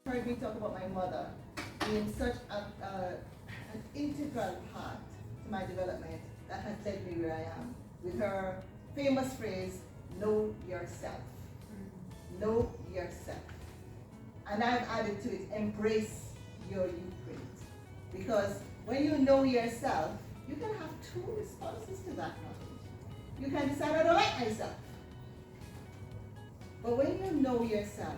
heard me talk about my mother being such an integral part to my development that has led me where I am. With her famous phrase, know yourself. Know yourself. And I've added to it, embrace your youthprint. Because when you know yourself, you can have two responses to that knowledge. You can decide, I don't like myself. But when you know yourself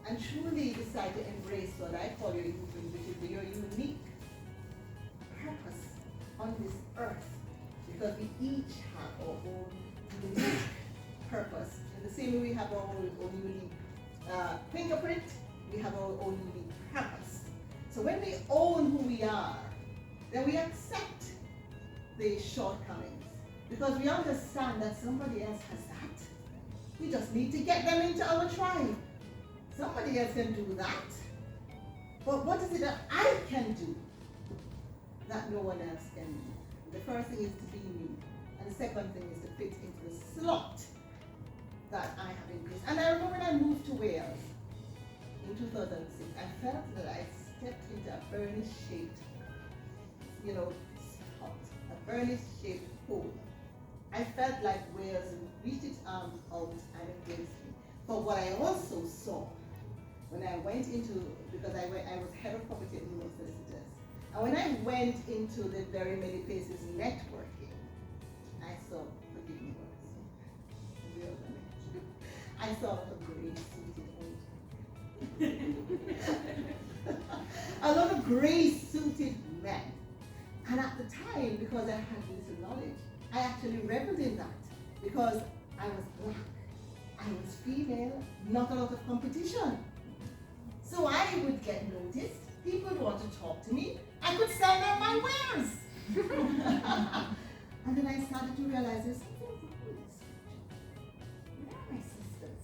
and truly decide to embrace what I call your youthprint, which is your unique purpose on this earth, because we each have our own unique purpose. In the same way we have our own unique fingerprint, we have our own unique purpose. So when we own who we are, then we accept the shortcomings, because we understand that somebody else has that. We just need to get them into our tribe. Somebody else can do that. But what is it that I can do that no one else can do? The first thing is to be me. And the second thing is to fit into the slot that I have in place. And I remember when I moved to Wales in 2006, I felt that I stepped into a furnace-shaped, spot, a furnace-shaped hole. I felt like Wales reached its arms out and embraced me. But what I also saw when I went into, because I was head of property at New York Solicitors, and when I went into the very many places networking, I saw, forgive me, I saw a a lot of gray-suited men. And at the time, because I had little knowledge, I actually reveled in that, because I was black, I was female, not a lot of competition. So I would get noticed, people would want to talk to me, I could sell them my wares. And then I started to realize there's something wrong with this. Where are my sisters?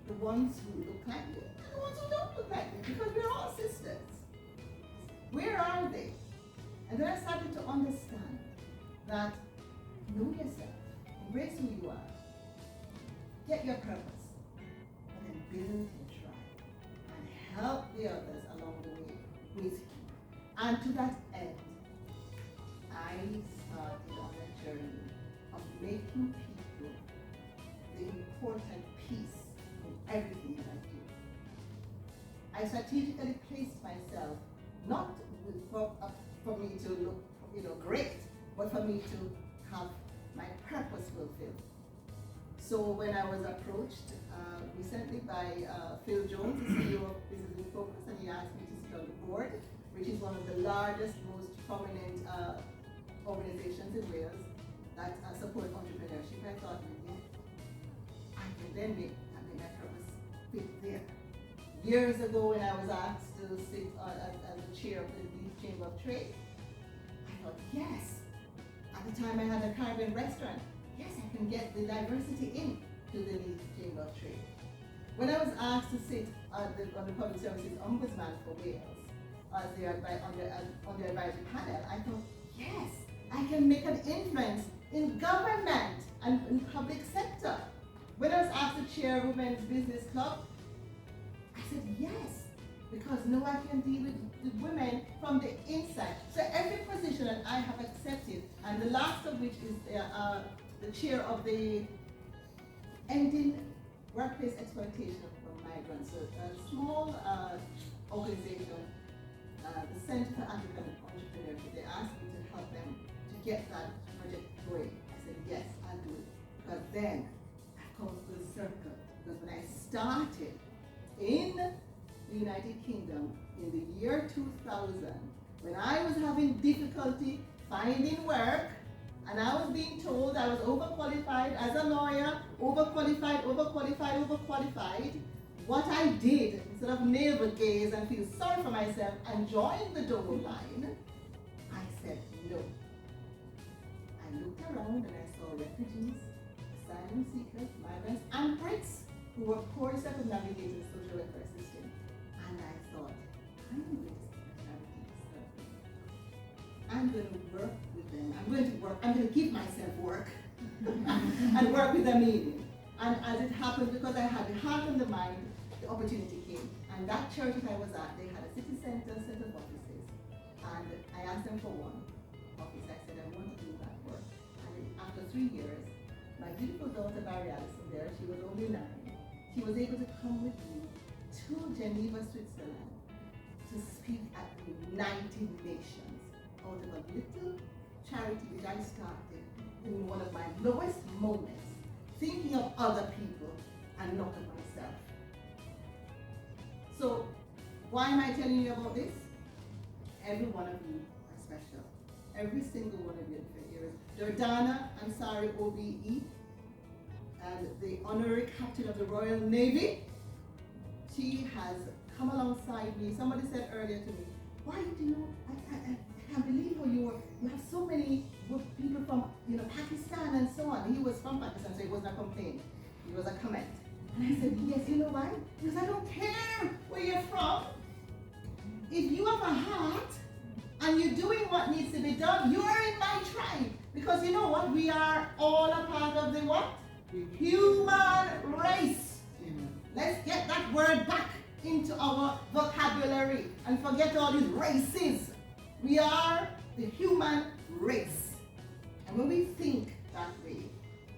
The ones who look like me and the ones who don't look like me, because we're all sisters. Where are they? And then I started to understand that know yourself, embrace who you are, get your purpose, and then build your tribe and help the others along the way with you. And to that end, I started on a journey of making people the important piece in everything that I do. I strategically placed myself not for me to look great, but for me to have my purpose fulfilled. So when I was approached recently by Phil Jones, the CEO of Business in Focus, and he asked me to sit on the board, which is one of the largest, most prominent organizations in Wales that support entrepreneurship, I thought, yeah, I can then make my purpose fit there. Years ago, when I was asked to sit as the chair of the Davies Chamber of Trade, I thought, yes. At the time, I had a Caribbean restaurant. Yes, I can get the diversity in to the Davies Chamber of Trade. When I was asked to sit on the Public Services Ombudsman for Wales as on the advisory panel, I thought, yes, I can make an influence in government and in public sector. When I was asked to chair Women's Business Club, I said yes, because now I can deal with the women from the inside. So every position that I have accepted, and the last of which is the chair of the Ending Workplace Exploitation for Migrants, so a small organization, the Center for African Entrepreneurship. They asked me to help them to get that project going. I said yes, I'll do it, because then I've come full circle. Because when I started in the United Kingdom in the year 2000, when I was having difficulty finding work, and I was being told I was overqualified as a lawyer, overqualified, what I did, instead of navel gaze and feel sorry for myself and join the double line, I said no. I looked around and I saw refugees, asylum seekers, migrants, and Brits who were poor circumnavigating the social welfare system. And I thought, I'm going to work with them. I'm going to give myself work and work with them in. And as it happened, because I had the heart and the mind, the opportunity came. And that church that I was at, they had a city center set of offices. And I asked them for one office. I said, I want to do that work. And after 3 years, my beautiful daughter, Mary Allison, there, she was only 9. She was able to come with me to Geneva, Switzerland, to speak at the United Nations out of a little charity which I started in one of my lowest moments, thinking of other people and not of myself. So, why am I telling you about this? Every one of you are special. Every single one of you here is Jordana Ansari OBE, and the honorary captain of the Royal Navy. She has come alongside me. Somebody said earlier to me, why do you, I can't believe how you have so many good people from Pakistan and so on. He was from Pakistan, so he wasn't a complaint. It was a comment. And I said, yes, you know why? Because I don't care where you're from. If you have a heart and you're doing what needs to be done, you are in my tribe. Because you know what? We are all a part of the what? The human race. Let's get that word back into our vocabulary and forget all these races. We are the human race. And when we think that way,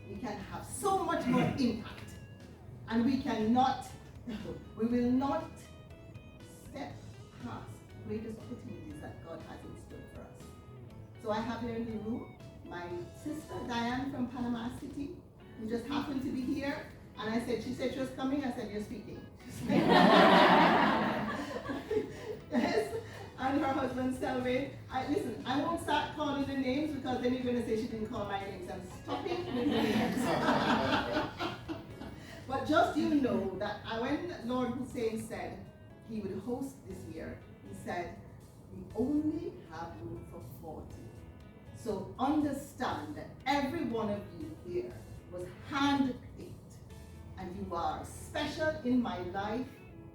we can have so much more impact. And we will not step past the greatest opportunities that God has in store for us. So I have here in the room my sister Diane from Panama City, who just happened to be here. And I said, she said she was coming. I said, you're speaking. Yes. And her husband, Selwyn. Listen, I won't start calling the names because then you're going to say she didn't call my names. I'm stopping with the names. But just you know that when Lord Hussain said he would host this year, he said, we only have room for 40. So understand that every one of you here was handpicked. And you are special in my life.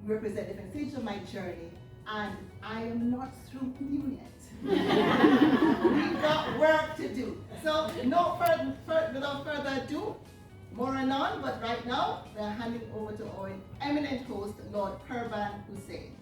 You represent different stages of my journey. And I am not through with you yet. We've got work to do. So without further ado, more anon, but right now, we are handing over to our eminent host, Lord Kurban Hussain.